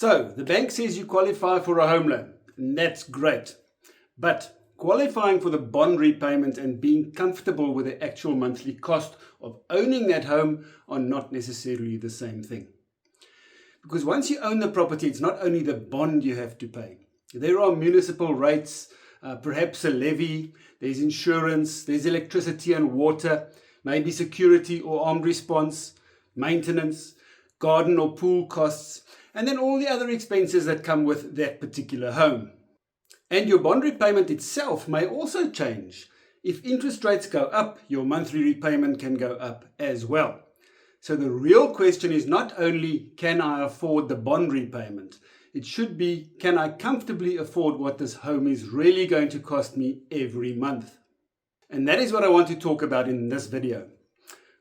So the bank says you qualify for a home loan, and that's great. But qualifying for the bond repayment and being comfortable with the actual monthly cost of owning that home are not necessarily the same thing. Because once you own the property, it's not only the bond you have to pay. There are municipal rates, perhaps a levy, there's insurance, there's electricity and water, maybe security or armed response, maintenance, garden or pool costs, and then all the other expenses that come with that particular home. And your bond repayment itself may also change. If interest rates go up, your monthly repayment can go up as well. So the real question is not only, can I afford the bond repayment? It should be, can I comfortably afford what this home is really going to cost me every month? And that is what I want to talk about in this video.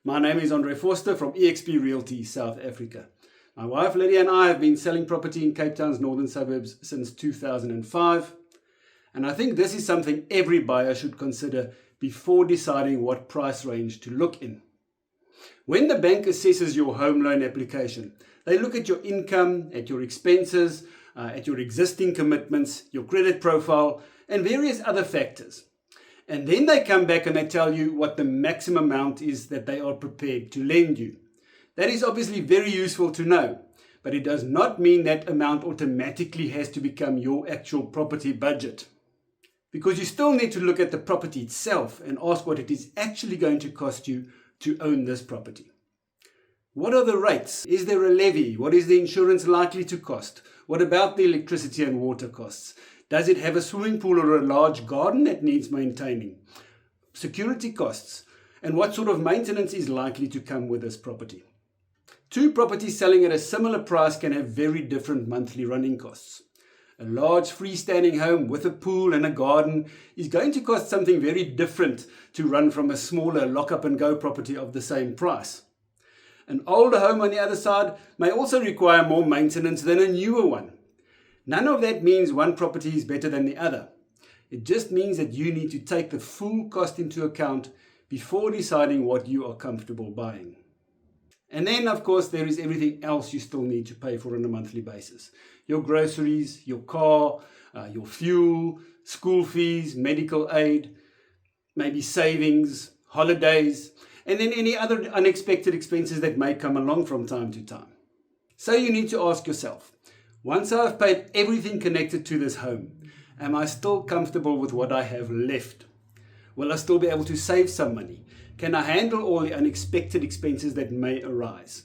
My name is André Vorster from eXp Realty South Africa. My wife Lydia and I have been selling property in Cape Town's northern suburbs since 2005. And I think this is something every buyer should consider before deciding what price range to look in. When the bank assesses your home loan application, they look at your income, at your expenses, at your existing commitments, your credit profile, and various other factors. And then they come back and they tell you what the maximum amount is that they are prepared to lend you. That is obviously very useful to know, but it does not mean that amount automatically has to become your actual property budget. Because you still need to look at the property itself and ask what it is actually going to cost you to own this property. What are the rates? Is there a levy? What is the insurance likely to cost? What about the electricity and water costs? Does it have a swimming pool or a large garden that needs maintaining? Security costs. And what sort of maintenance is likely to come with this property? Two properties selling at a similar price can have very different monthly running costs. A large freestanding home with a pool and a garden is going to cost something very different to run from a smaller lock-up-and-go property of the same price. An older home on the other side may also require more maintenance than a newer one. None of that means one property is better than the other. It just means that you need to take the full cost into account before deciding what you are comfortable buying. And then, of course, there is everything else you still need to pay for on a monthly basis. Your groceries, your car, your fuel, school fees, medical aid, maybe savings, holidays, and then any other unexpected expenses that may come along from time to time. So you need to ask yourself, once I've paid everything connected to this home, am I still comfortable with what I have left? Will I still be able to save some money? Can I handle all the unexpected expenses that may arise?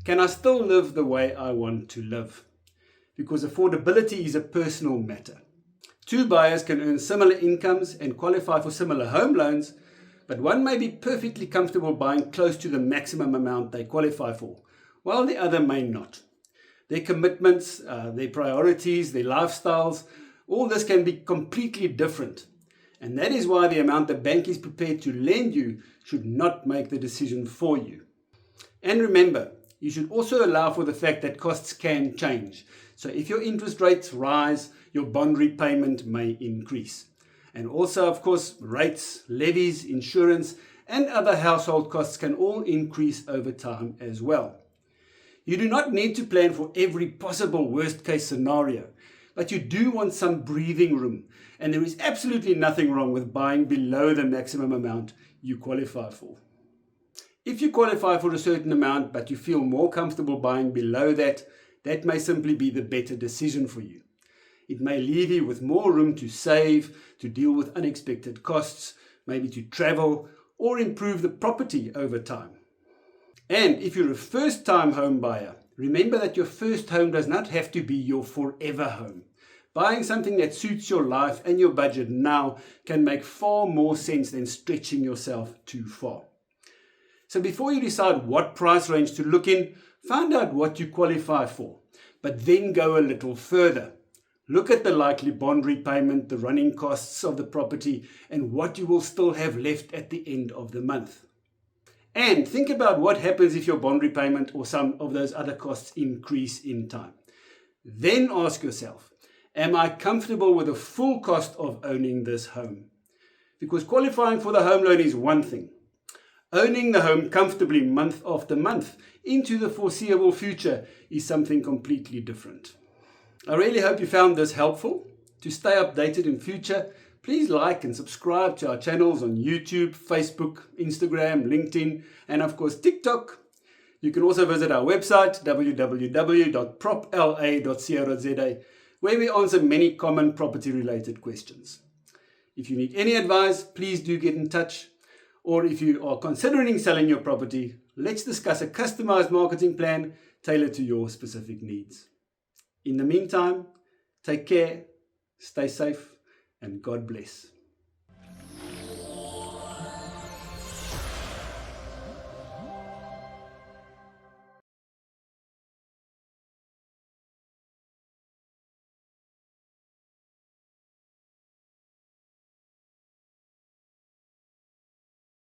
Can I still live the way I want to live? Because affordability is a personal matter. Two buyers can earn similar incomes and qualify for similar home loans, but one may be perfectly comfortable buying close to the maximum amount they qualify for, while the other may not. Their commitments, their priorities, their lifestyles, all this can be completely different. And that is why the amount the bank is prepared to lend you should not make the decision for you. And remember, you should also allow for the fact that costs can change. So if your interest rates rise, your bond repayment may increase. And also, of course, rates, levies, insurance, and other household costs can all increase over time as well. You do not need to plan for every possible worst-case scenario, but you do want some breathing room. And there is absolutely nothing wrong with buying below the maximum amount you qualify for. If you qualify for a certain amount, but you feel more comfortable buying below that, that may simply be the better decision for you. It may leave you with more room to save, to deal with unexpected costs, maybe to travel, or improve the property over time. And if you're a first-time home buyer, remember that your first home does not have to be your forever home. Buying something that suits your life and your budget now can make far more sense than stretching yourself too far. So before you decide what price range to look in, find out what you qualify for, but then go a little further. Look at the likely bond repayment, the running costs of the property, and what you will still have left at the end of the month. And think about what happens if your bond repayment or some of those other costs increase in time. Then ask yourself, am I comfortable with the full cost of owning this home? Because qualifying for the home loan is one thing. Owning the home comfortably month after month into the foreseeable future is something completely different. I really hope you found this helpful. To stay updated in future, please like and subscribe to our channels on YouTube, Facebook, Instagram, LinkedIn, and of course TikTok. You can also visit our website www.propla.co.za, where we answer many common property-related questions. If you need any advice, please do get in touch. Or if you are considering selling your property, let's discuss a customized marketing plan tailored to your specific needs. In the meantime, take care, stay safe, and God bless.